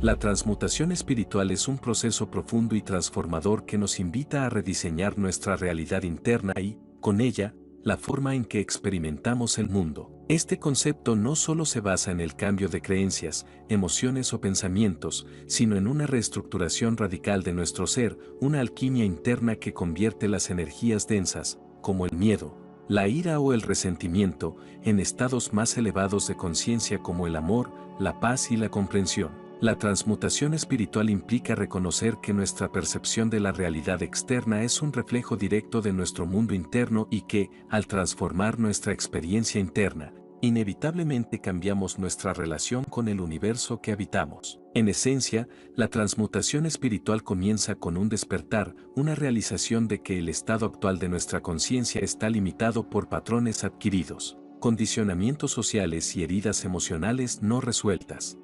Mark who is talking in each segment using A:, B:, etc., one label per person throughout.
A: La transmutación espiritual es un proceso profundo y transformador que nos invita a rediseñar nuestra realidad interna y, con ella, la forma en que experimentamos el mundo. Este concepto no solo se basa en el cambio de creencias, emociones o pensamientos, sino en una reestructuración radical de nuestro ser, una alquimia interna que convierte las energías densas, como el miedo, la ira o el resentimiento, en estados más elevados de conciencia como el amor, la paz y la comprensión. La transmutación espiritual implica reconocer que nuestra percepción de la realidad externa es un reflejo directo de nuestro mundo interno y que, al transformar nuestra experiencia interna, inevitablemente cambiamos nuestra relación con el universo que habitamos. En esencia, la transmutación espiritual comienza con un despertar, una realización de que el estado actual de nuestra conciencia está limitado por patrones adquiridos, condicionamientos sociales y heridas emocionales no resueltas.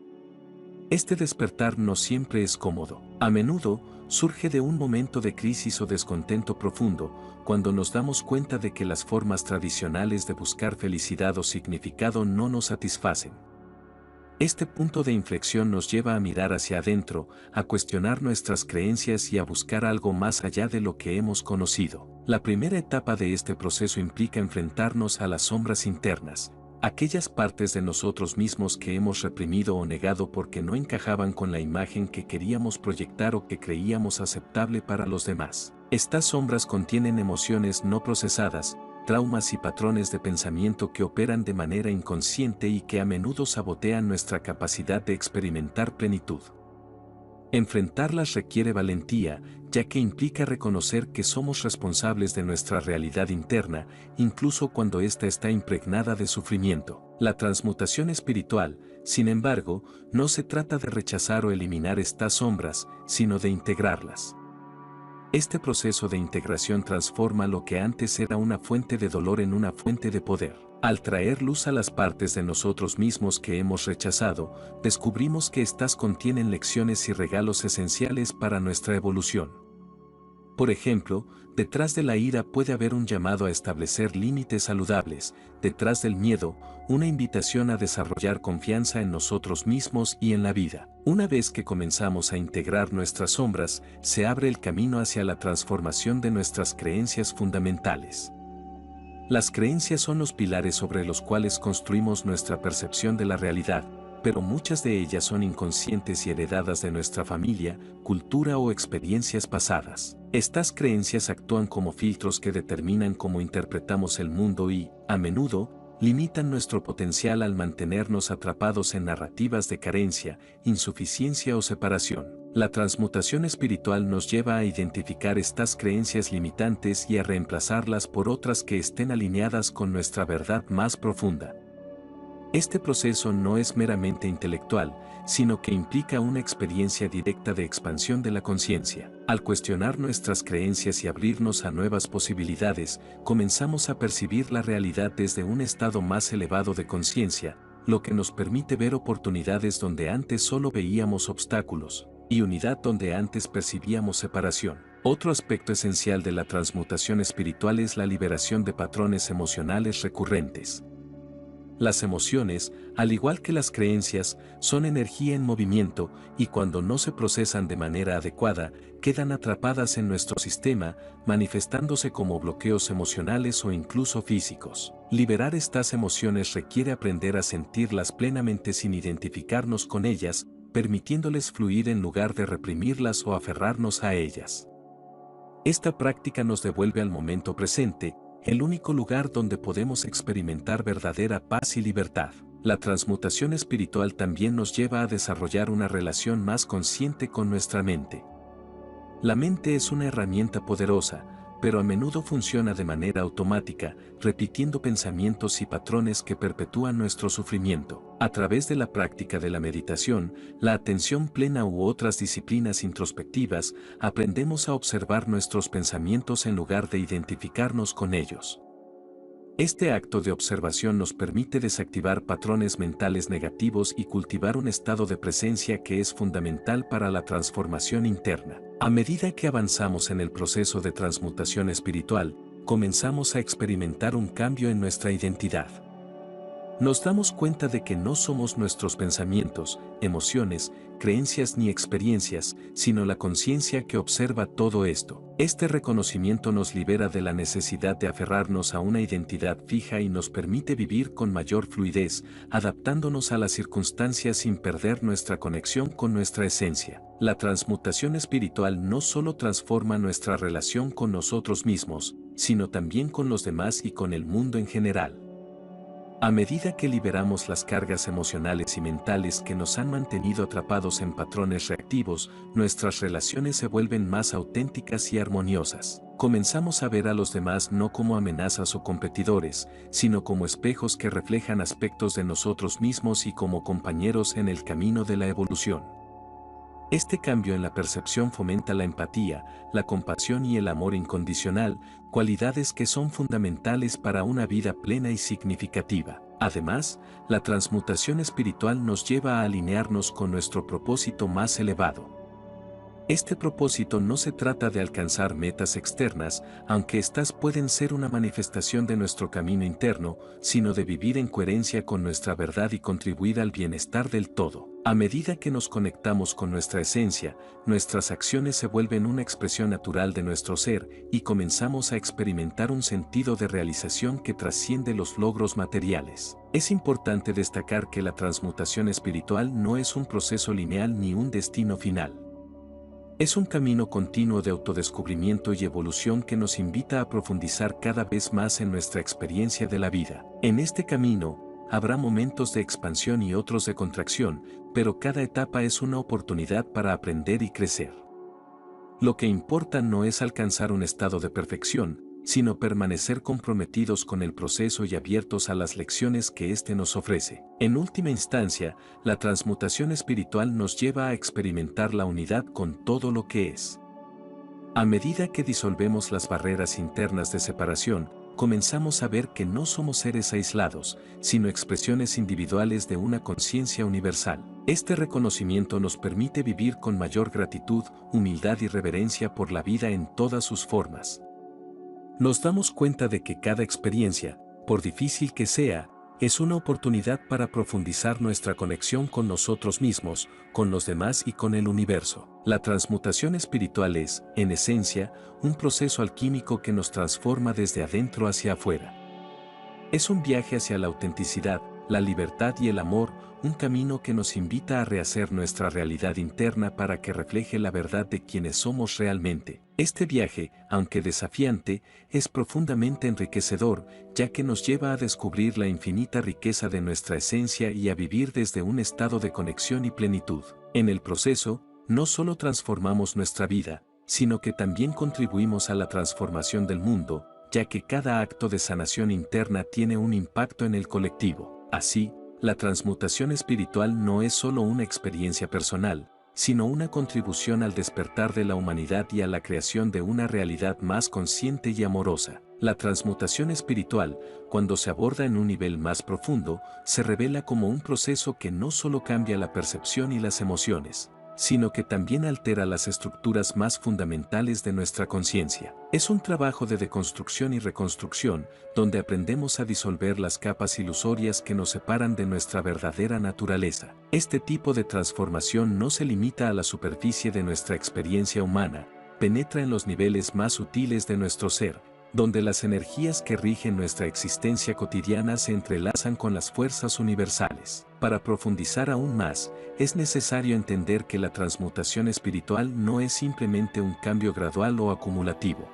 A: Este despertar no siempre es cómodo. A menudo, surge de un momento de crisis o descontento profundo, cuando nos damos cuenta de que las formas tradicionales de buscar felicidad o significado no nos satisfacen. Este punto de inflexión nos lleva a mirar hacia adentro, a cuestionar nuestras creencias y a buscar algo más allá de lo que hemos conocido. La primera etapa de este proceso implica enfrentarnos a las sombras internas, aquellas partes de nosotros mismos que hemos reprimido o negado porque no encajaban con la imagen que queríamos proyectar o que creíamos aceptable para los demás. Estas sombras contienen emociones no procesadas, traumas y patrones de pensamiento que operan de manera inconsciente y que a menudo sabotean nuestra capacidad de experimentar plenitud. Enfrentarlas requiere valentía, ya que implica reconocer que somos responsables de nuestra realidad interna, incluso cuando ésta está impregnada de sufrimiento. La transmutación espiritual, sin embargo, no se trata de rechazar o eliminar estas sombras, sino de integrarlas. Este proceso de integración transforma lo que antes era una fuente de dolor en una fuente de poder. Al traer luz a las partes de nosotros mismos que hemos rechazado, descubrimos que éstas contienen lecciones y regalos esenciales para nuestra evolución. Por ejemplo, detrás de la ira puede haber un llamado a establecer límites saludables, detrás del miedo, una invitación a desarrollar confianza en nosotros mismos y en la vida. Una vez que comenzamos a integrar nuestras sombras, se abre el camino hacia la transformación de nuestras creencias fundamentales. Las creencias son los pilares sobre los cuales construimos nuestra percepción de la realidad, pero muchas de ellas son inconscientes y heredadas de nuestra familia, cultura o experiencias pasadas. Estas creencias actúan como filtros que determinan cómo interpretamos el mundo y, a menudo, limitan nuestro potencial al mantenernos atrapados en narrativas de carencia, insuficiencia o separación. La transmutación espiritual nos lleva a identificar estas creencias limitantes y a reemplazarlas por otras que estén alineadas con nuestra verdad más profunda. Este proceso no es meramente intelectual, sino que implica una experiencia directa de expansión de la conciencia. Al cuestionar nuestras creencias y abrirnos a nuevas posibilidades, comenzamos a percibir la realidad desde un estado más elevado de conciencia, lo que nos permite ver oportunidades donde antes solo veíamos obstáculos, y unidad donde antes percibíamos separación. Otro aspecto esencial de la transmutación espiritual es la liberación de patrones emocionales recurrentes. Las emociones, al igual que las creencias, son energía en movimiento y cuando no se procesan de manera adecuada, quedan atrapadas en nuestro sistema, manifestándose como bloqueos emocionales o incluso físicos. Liberar estas emociones requiere aprender a sentirlas plenamente sin identificarnos con ellas, permitiéndoles fluir en lugar de reprimirlas o aferrarnos a ellas. Esta práctica nos devuelve al momento presente, el único lugar donde podemos experimentar verdadera paz y libertad. La transmutación espiritual también nos lleva a desarrollar una relación más consciente con nuestra mente. La mente es una herramienta poderosa, pero a menudo funciona de manera automática, repitiendo pensamientos y patrones que perpetúan nuestro sufrimiento. A través de la práctica de la meditación, la atención plena u otras disciplinas introspectivas, aprendemos a observar nuestros pensamientos en lugar de identificarnos con ellos. Este acto de observación nos permite desactivar patrones mentales negativos y cultivar un estado de presencia que es fundamental para la transformación interna. A medida que avanzamos en el proceso de transmutación espiritual, comenzamos a experimentar un cambio en nuestra identidad. Nos damos cuenta de que no somos nuestros pensamientos, emociones, creencias ni experiencias, sino la conciencia que observa todo esto. Este reconocimiento nos libera de la necesidad de aferrarnos a una identidad fija y nos permite vivir con mayor fluidez, adaptándonos a las circunstancias sin perder nuestra conexión con nuestra esencia. La transmutación espiritual no solo transforma nuestra relación con nosotros mismos, sino también con los demás y con el mundo en general. A medida que liberamos las cargas emocionales y mentales que nos han mantenido atrapados en patrones reactivos, nuestras relaciones se vuelven más auténticas y armoniosas. Comenzamos a ver a los demás no como amenazas o competidores, sino como espejos que reflejan aspectos de nosotros mismos y como compañeros en el camino de la evolución. Este cambio en la percepción fomenta la empatía, la compasión y el amor incondicional, cualidades que son fundamentales para una vida plena y significativa. Además, la transmutación espiritual nos lleva a alinearnos con nuestro propósito más elevado. Este propósito no se trata de alcanzar metas externas, aunque éstas pueden ser una manifestación de nuestro camino interno, sino de vivir en coherencia con nuestra verdad y contribuir al bienestar del todo. A medida que nos conectamos con nuestra esencia, nuestras acciones se vuelven una expresión natural de nuestro ser y comenzamos a experimentar un sentido de realización que trasciende los logros materiales. Es importante destacar que la transmutación espiritual no es un proceso lineal ni un destino final. Es un camino continuo de autodescubrimiento y evolución que nos invita a profundizar cada vez más en nuestra experiencia de la vida. En este camino, habrá momentos de expansión y otros de contracción, pero cada etapa es una oportunidad para aprender y crecer. Lo que importa no es alcanzar un estado de perfección, sino permanecer comprometidos con el proceso y abiertos a las lecciones que éste nos ofrece. En última instancia, la transmutación espiritual nos lleva a experimentar la unidad con todo lo que es. A medida que disolvemos las barreras internas de separación, comenzamos a ver que no somos seres aislados, sino expresiones individuales de una conciencia universal. Este reconocimiento nos permite vivir con mayor gratitud, humildad y reverencia por la vida en todas sus formas. Nos damos cuenta de que cada experiencia, por difícil que sea, es una oportunidad para profundizar nuestra conexión con nosotros mismos, con los demás y con el universo. La transmutación espiritual es, en esencia, un proceso alquímico que nos transforma desde adentro hacia afuera. Es un viaje hacia la autenticidad, la libertad y el amor, un camino que nos invita a rehacer nuestra realidad interna para que refleje la verdad de quienes somos realmente. Este viaje, aunque desafiante, es profundamente enriquecedor, ya que nos lleva a descubrir la infinita riqueza de nuestra esencia y a vivir desde un estado de conexión y plenitud. En el proceso, no solo transformamos nuestra vida, sino que también contribuimos a la transformación del mundo, ya que cada acto de sanación interna tiene un impacto en el colectivo. Así, la transmutación espiritual no es solo una experiencia personal, sino una contribución al despertar de la humanidad y a la creación de una realidad más consciente y amorosa. La transmutación espiritual, cuando se aborda en un nivel más profundo, se revela como un proceso que no solo cambia la percepción y las emociones, sino que también altera las estructuras más fundamentales de nuestra conciencia. Es un trabajo de deconstrucción y reconstrucción, donde aprendemos a disolver las capas ilusorias que nos separan de nuestra verdadera naturaleza. Este tipo de transformación no se limita a la superficie de nuestra experiencia humana, penetra en los niveles más sutiles de nuestro ser, donde las energías que rigen nuestra existencia cotidiana se entrelazan con las fuerzas universales. Para profundizar aún más, es necesario entender que la transmutación espiritual no es simplemente un cambio gradual o acumulativo.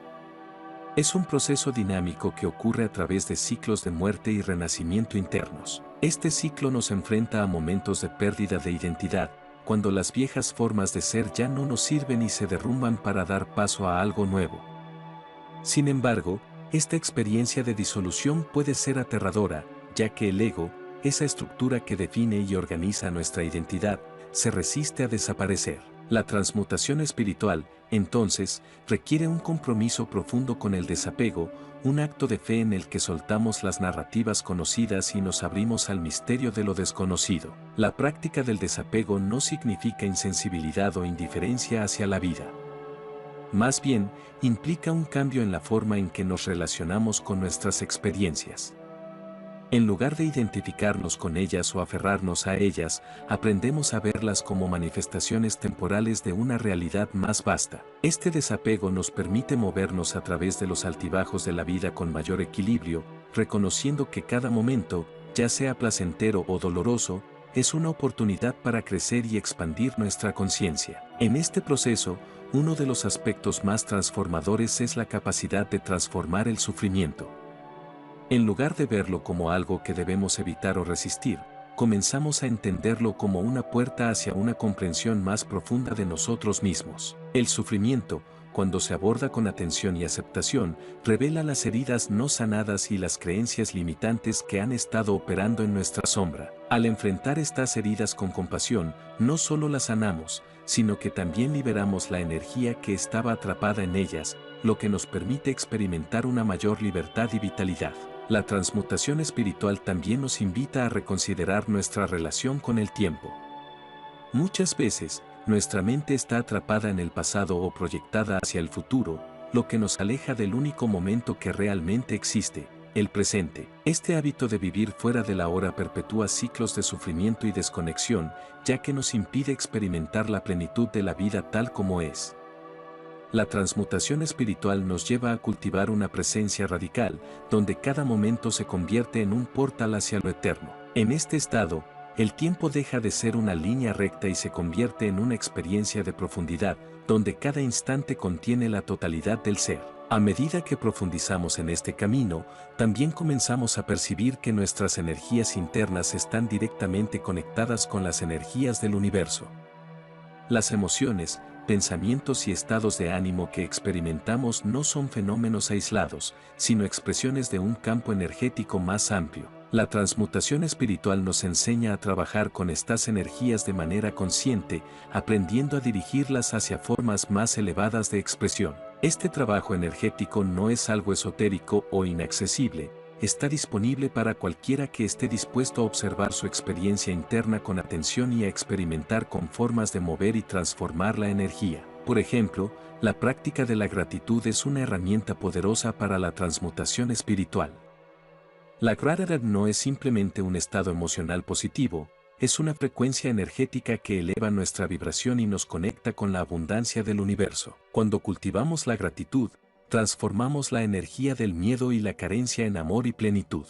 A: Es un proceso dinámico que ocurre a través de ciclos de muerte y renacimiento internos. Este ciclo nos enfrenta a momentos de pérdida de identidad, cuando las viejas formas de ser ya no nos sirven y se derrumban para dar paso a algo nuevo. Sin embargo, esta experiencia de disolución puede ser aterradora, ya que el ego, esa estructura que define y organiza nuestra identidad, se resiste a desaparecer. La transmutación espiritual, entonces, requiere un compromiso profundo con el desapego, un acto de fe en el que soltamos las narrativas conocidas y nos abrimos al misterio de lo desconocido. La práctica del desapego no significa insensibilidad o indiferencia hacia la vida. Más bien, implica un cambio en la forma en que nos relacionamos con nuestras experiencias. En lugar de identificarnos con ellas o aferrarnos a ellas, aprendemos a verlas como manifestaciones temporales de una realidad más vasta. Este desapego nos permite movernos a través de los altibajos de la vida con mayor equilibrio, reconociendo que cada momento, ya sea placentero o doloroso, es una oportunidad para crecer y expandir nuestra conciencia. En este proceso, uno de los aspectos más transformadores es la capacidad de transformar el sufrimiento. En lugar de verlo como algo que debemos evitar o resistir, comenzamos a entenderlo como una puerta hacia una comprensión más profunda de nosotros mismos. El sufrimiento, cuando se aborda con atención y aceptación, revela las heridas no sanadas y las creencias limitantes que han estado operando en nuestra sombra. Al enfrentar estas heridas con compasión, no solo las sanamos, sino que también liberamos la energía que estaba atrapada en ellas, lo que nos permite experimentar una mayor libertad y vitalidad. La transmutación espiritual también nos invita a reconsiderar nuestra relación con el tiempo. Muchas veces, nuestra mente está atrapada en el pasado o proyectada hacia el futuro, lo que nos aleja del único momento que realmente existe, el presente. Este hábito de vivir fuera de la hora perpetúa ciclos de sufrimiento y desconexión, ya que nos impide experimentar la plenitud de la vida tal como es. La transmutación espiritual nos lleva a cultivar una presencia radical, donde cada momento se convierte en un portal hacia lo eterno. En este estado, el tiempo deja de ser una línea recta y se convierte en una experiencia de profundidad, donde cada instante contiene la totalidad del ser. A medida que profundizamos en este camino, también comenzamos a percibir que nuestras energías internas están directamente conectadas con las energías del universo. Las emociones, pensamientos y estados de ánimo que experimentamos no son fenómenos aislados, sino expresiones de un campo energético más amplio. La transmutación espiritual nos enseña a trabajar con estas energías de manera consciente, aprendiendo a dirigirlas hacia formas más elevadas de expresión. Este trabajo energético no es algo esotérico o inaccesible, está disponible para cualquiera que esté dispuesto a observar su experiencia interna con atención y a experimentar con formas de mover y transformar la energía. Por ejemplo, la práctica de la gratitud es una herramienta poderosa para la transmutación espiritual. La gratitud no es simplemente un estado emocional positivo, es una frecuencia energética que eleva nuestra vibración y nos conecta con la abundancia del universo. Cuando cultivamos la gratitud, transformamos la energía del miedo y la carencia en amor y plenitud.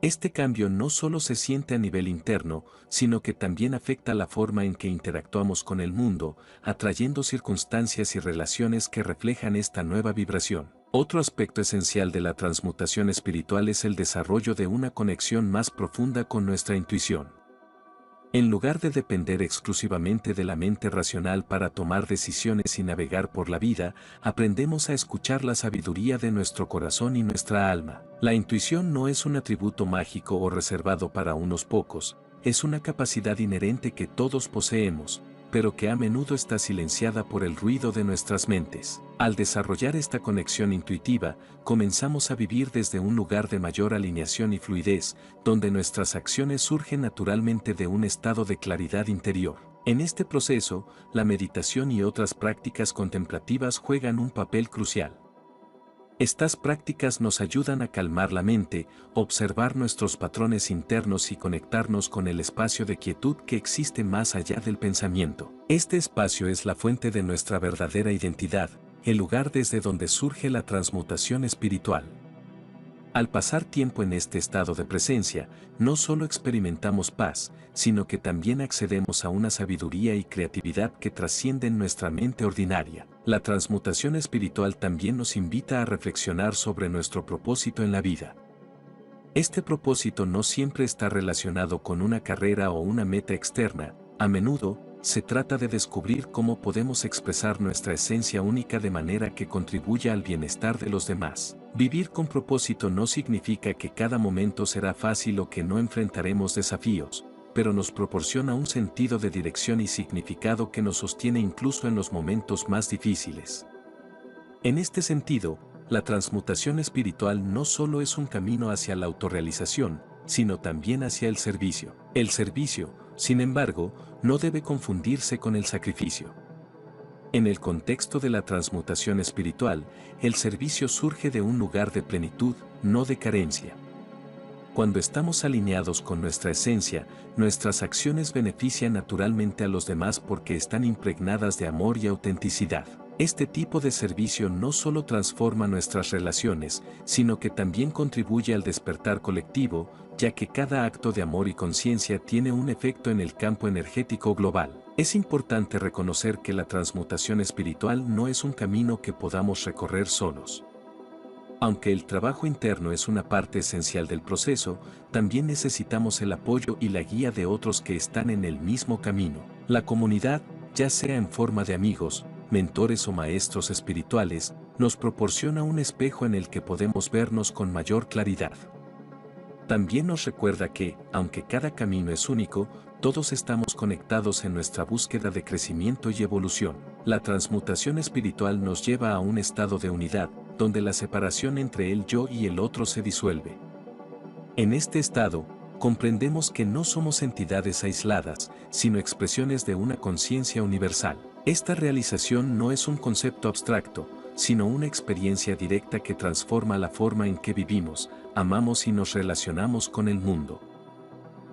A: Este cambio no solo se siente a nivel interno, sino que también afecta la forma en que interactuamos con el mundo, atrayendo circunstancias y relaciones que reflejan esta nueva vibración. Otro aspecto esencial de la transmutación espiritual es el desarrollo de una conexión más profunda con nuestra intuición. En lugar de depender exclusivamente de la mente racional para tomar decisiones y navegar por la vida, aprendemos a escuchar la sabiduría de nuestro corazón y nuestra alma. La intuición no es un atributo mágico o reservado para unos pocos, es una capacidad inherente que todos poseemos, pero que a menudo está silenciada por el ruido de nuestras mentes. Al desarrollar esta conexión intuitiva, comenzamos a vivir desde un lugar de mayor alineación y fluidez, donde nuestras acciones surgen naturalmente de un estado de claridad interior. En este proceso, la meditación y otras prácticas contemplativas juegan un papel crucial. Estas prácticas nos ayudan a calmar la mente, observar nuestros patrones internos y conectarnos con el espacio de quietud que existe más allá del pensamiento. Este espacio es la fuente de nuestra verdadera identidad, el lugar desde donde surge la transmutación espiritual. Al pasar tiempo en este estado de presencia, no solo experimentamos paz, sino que también accedemos a una sabiduría y creatividad que trascienden nuestra mente ordinaria. La transmutación espiritual también nos invita a reflexionar sobre nuestro propósito en la vida. Este propósito no siempre está relacionado con una carrera o una meta externa, a menudo, se trata de descubrir cómo podemos expresar nuestra esencia única de manera que contribuya al bienestar de los demás. Vivir con propósito no significa que cada momento será fácil o que no enfrentaremos desafíos, pero nos proporciona un sentido de dirección y significado que nos sostiene incluso en los momentos más difíciles. En este sentido, la transmutación espiritual no solo es un camino hacia la autorrealización, sino también hacia el servicio. El servicio, sin embargo, no debe confundirse con el sacrificio. En el contexto de la transmutación espiritual, el servicio surge de un lugar de plenitud, no de carencia. Cuando estamos alineados con nuestra esencia, nuestras acciones benefician naturalmente a los demás porque están impregnadas de amor y autenticidad. Este tipo de servicio no solo transforma nuestras relaciones, sino que también contribuye al despertar colectivo, ya que cada acto de amor y conciencia tiene un efecto en el campo energético global. Es importante reconocer que la transmutación espiritual no es un camino que podamos recorrer solos. Aunque el trabajo interno es una parte esencial del proceso, también necesitamos el apoyo y la guía de otros que están en el mismo camino. La comunidad, ya sea en forma de amigos, mentores o maestros espirituales, nos proporciona un espejo en el que podemos vernos con mayor claridad. También nos recuerda que, aunque cada camino es único, todos estamos conectados en nuestra búsqueda de crecimiento y evolución. La transmutación espiritual nos lleva a un estado de unidad, donde la separación entre el yo y el otro se disuelve. En este estado, comprendemos que no somos entidades aisladas, sino expresiones de una conciencia universal. Esta realización no es un concepto abstracto, sino una experiencia directa que transforma la forma en que vivimos, amamos y nos relacionamos con el mundo.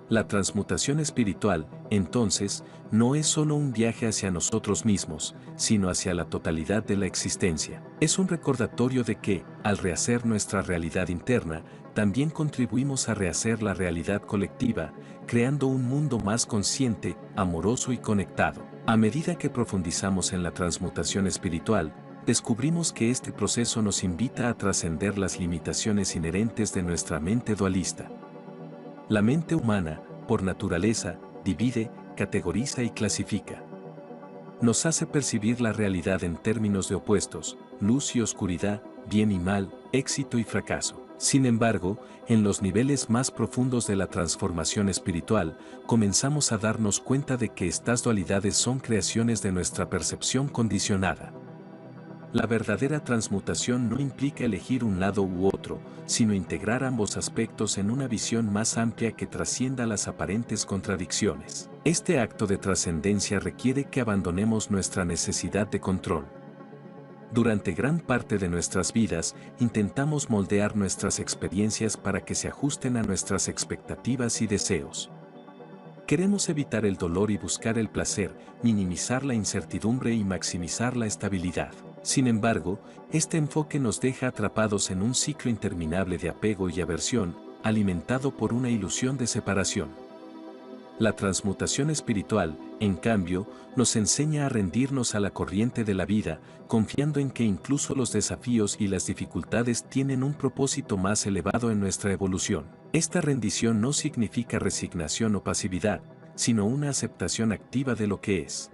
A: La transmutación espiritual, entonces, no es solo un viaje hacia nosotros mismos, sino hacia la totalidad de la existencia. Es un recordatorio de que, al rehacer nuestra realidad interna, también contribuimos a rehacer la realidad colectiva, creando un mundo más consciente, amoroso y conectado. A medida que profundizamos en la transmutación espiritual, descubrimos que este proceso nos invita a trascender las limitaciones inherentes de nuestra mente dualista. La mente humana, por naturaleza, divide, categoriza y clasifica. Nos hace percibir la realidad en términos de opuestos, luz y oscuridad, bien y mal, éxito y fracaso. Sin embargo, en los niveles más profundos de la transformación espiritual, comenzamos a darnos cuenta de que estas dualidades son creaciones de nuestra percepción condicionada. La verdadera transmutación no implica elegir un lado u otro, sino integrar ambos aspectos en una visión más amplia que trascienda las aparentes contradicciones. Este acto de trascendencia requiere que abandonemos nuestra necesidad de control. Durante gran parte de nuestras vidas, intentamos moldear nuestras experiencias para que se ajusten a nuestras expectativas y deseos. Queremos evitar el dolor y buscar el placer, minimizar la incertidumbre y maximizar la estabilidad. Sin embargo, este enfoque nos deja atrapados en un ciclo interminable de apego y aversión, alimentado por una ilusión de separación. La transmutación espiritual, en cambio, nos enseña a rendirnos a la corriente de la vida, confiando en que incluso los desafíos y las dificultades tienen un propósito más elevado en nuestra evolución. Esta rendición no significa resignación o pasividad, sino una aceptación activa de lo que es.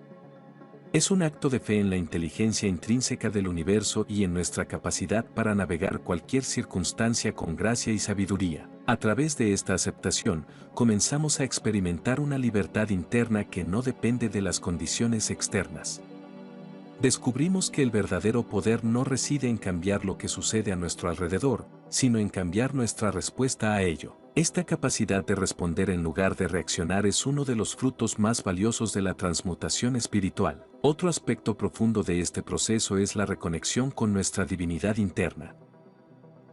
A: Es un acto de fe en la inteligencia intrínseca del universo y en nuestra capacidad para navegar cualquier circunstancia con gracia y sabiduría. A través de esta aceptación, comenzamos a experimentar una libertad interna que no depende de las condiciones externas. Descubrimos que el verdadero poder no reside en cambiar lo que sucede a nuestro alrededor, sino en cambiar nuestra respuesta a ello. Esta capacidad de responder en lugar de reaccionar es uno de los frutos más valiosos de la transmutación espiritual. Otro aspecto profundo de este proceso es la reconexión con nuestra divinidad interna.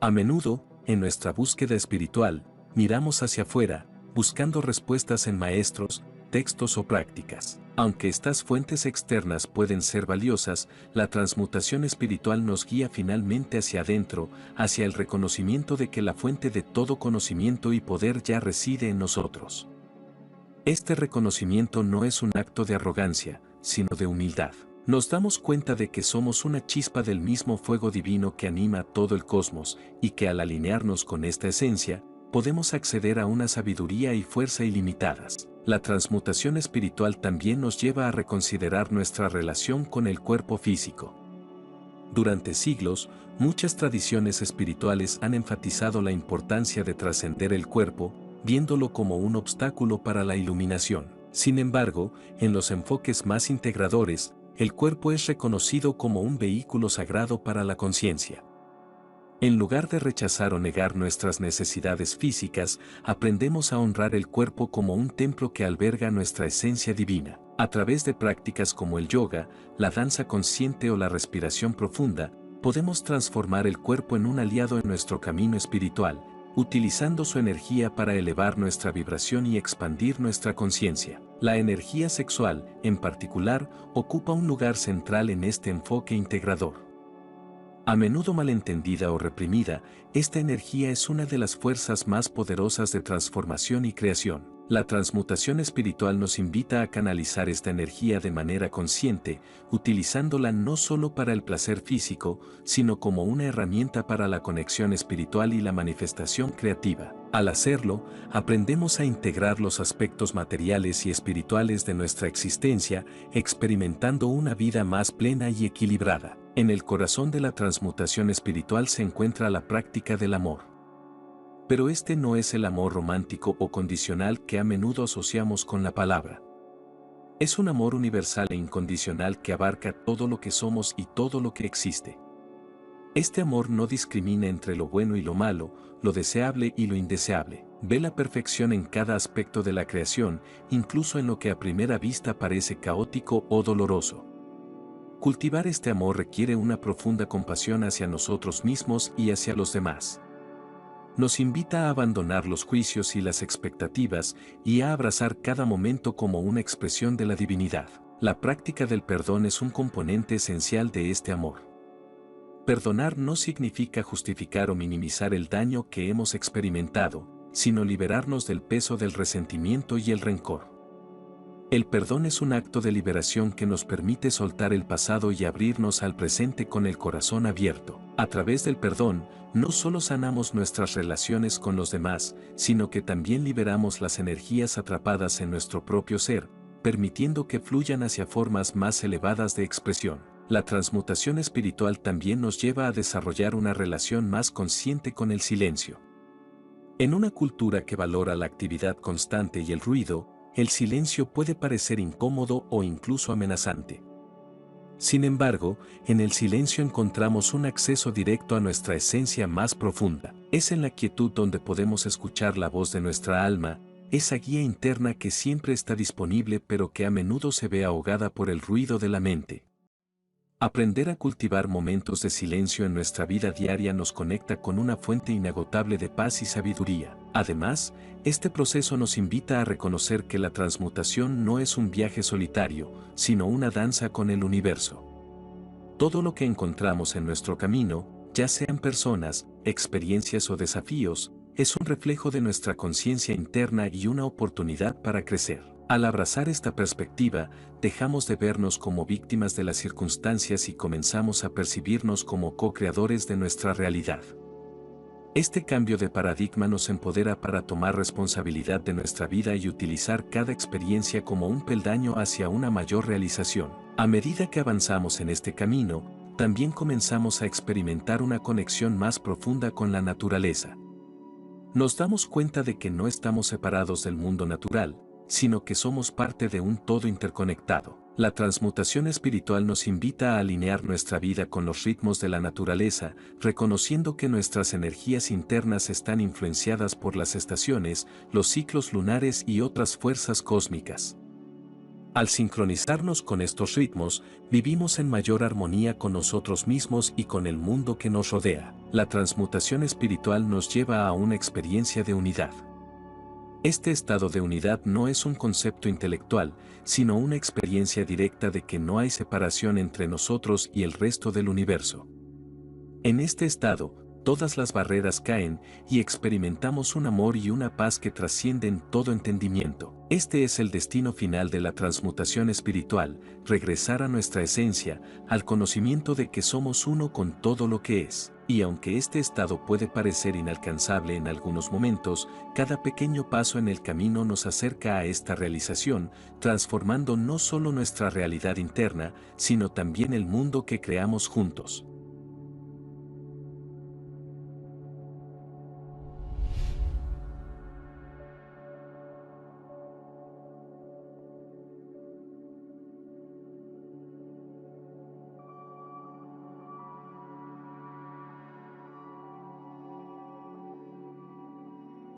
A: A menudo, en nuestra búsqueda espiritual, miramos hacia afuera, buscando respuestas en maestros, textos o prácticas. Aunque estas fuentes externas pueden ser valiosas, la transmutación espiritual nos guía finalmente hacia adentro, hacia el reconocimiento de que la fuente de todo conocimiento y poder ya reside en nosotros. Este reconocimiento no es un acto de arrogancia, sino de humildad. Nos damos cuenta de que somos una chispa del mismo fuego divino que anima todo el cosmos, y que al alinearnos con esta esencia, podemos acceder a una sabiduría y fuerza ilimitadas. La transmutación espiritual también nos lleva a reconsiderar nuestra relación con el cuerpo físico. Durante siglos, muchas tradiciones espirituales han enfatizado la importancia de trascender el cuerpo, viéndolo como un obstáculo para la iluminación. Sin embargo, en los enfoques más integradores, el cuerpo es reconocido como un vehículo sagrado para la conciencia. En lugar de rechazar o negar nuestras necesidades físicas, aprendemos a honrar el cuerpo como un templo que alberga nuestra esencia divina. A través de prácticas como el yoga, la danza consciente o la respiración profunda, podemos transformar el cuerpo en un aliado en nuestro camino espiritual, utilizando su energía para elevar nuestra vibración y expandir nuestra conciencia. La energía sexual, en particular, ocupa un lugar central en este enfoque integrador. A menudo malentendida o reprimida, esta energía es una de las fuerzas más poderosas de transformación y creación. La transmutación espiritual nos invita a canalizar esta energía de manera consciente, utilizándola no solo para el placer físico, sino como una herramienta para la conexión espiritual y la manifestación creativa. Al hacerlo, aprendemos a integrar los aspectos materiales y espirituales de nuestra existencia, experimentando una vida más plena y equilibrada. En el corazón de la transmutación espiritual se encuentra la práctica del amor. Pero este no es el amor romántico o condicional que a menudo asociamos con la palabra. Es un amor universal e incondicional que abarca todo lo que somos y todo lo que existe. Este amor no discrimina entre lo bueno y lo malo, lo deseable y lo indeseable. Ve la perfección en cada aspecto de la creación, incluso en lo que a primera vista parece caótico o doloroso. Cultivar este amor requiere una profunda compasión hacia nosotros mismos y hacia los demás. Nos invita a abandonar los juicios y las expectativas y a abrazar cada momento como una expresión de la divinidad. La práctica del perdón es un componente esencial de este amor. Perdonar no significa justificar o minimizar el daño que hemos experimentado, sino liberarnos del peso del resentimiento y el rencor. El perdón es un acto de liberación que nos permite soltar el pasado y abrirnos al presente con el corazón abierto. A través del perdón, no solo sanamos nuestras relaciones con los demás, sino que también liberamos las energías atrapadas en nuestro propio ser, permitiendo que fluyan hacia formas más elevadas de expresión. La transmutación espiritual también nos lleva a desarrollar una relación más consciente con el silencio. En una cultura que valora la actividad constante y el ruido, el silencio puede parecer incómodo o incluso amenazante. Sin embargo, en el silencio encontramos un acceso directo a nuestra esencia más profunda. Es en la quietud donde podemos escuchar la voz de nuestra alma, esa guía interna que siempre está disponible pero que a menudo se ve ahogada por el ruido de la mente. Aprender a cultivar momentos de silencio en nuestra vida diaria nos conecta con una fuente inagotable de paz y sabiduría. Además, este proceso nos invita a reconocer que la transmutación no es un viaje solitario, sino una danza con el universo. Todo lo que encontramos en nuestro camino, ya sean personas, experiencias o desafíos, es un reflejo de nuestra conciencia interna y una oportunidad para crecer. Al abrazar esta perspectiva, dejamos de vernos como víctimas de las circunstancias y comenzamos a percibirnos como co-creadores de nuestra realidad. Este cambio de paradigma nos empodera para tomar responsabilidad de nuestra vida y utilizar cada experiencia como un peldaño hacia una mayor realización. A medida que avanzamos en este camino, también comenzamos a experimentar una conexión más profunda con la naturaleza. Nos damos cuenta de que no estamos separados del mundo natural, sino que somos parte de un todo interconectado. La transmutación espiritual nos invita a alinear nuestra vida con los ritmos de la naturaleza, reconociendo que nuestras energías internas están influenciadas por las estaciones, los ciclos lunares y otras fuerzas cósmicas. Al sincronizarnos con estos ritmos, vivimos en mayor armonía con nosotros mismos y con el mundo que nos rodea. La transmutación espiritual nos lleva a una experiencia de unidad. Este estado de unidad no es un concepto intelectual, sino una experiencia directa de que no hay separación entre nosotros y el resto del universo. En este estado, todas las barreras caen y experimentamos un amor y una paz que trascienden todo entendimiento. Este es el destino final de la transmutación espiritual, regresar a nuestra esencia, al conocimiento de que somos uno con todo lo que es. Y aunque este estado puede parecer inalcanzable en algunos momentos, cada pequeño paso en el camino nos acerca a esta realización, transformando no solo nuestra realidad interna, sino también el mundo que creamos juntos.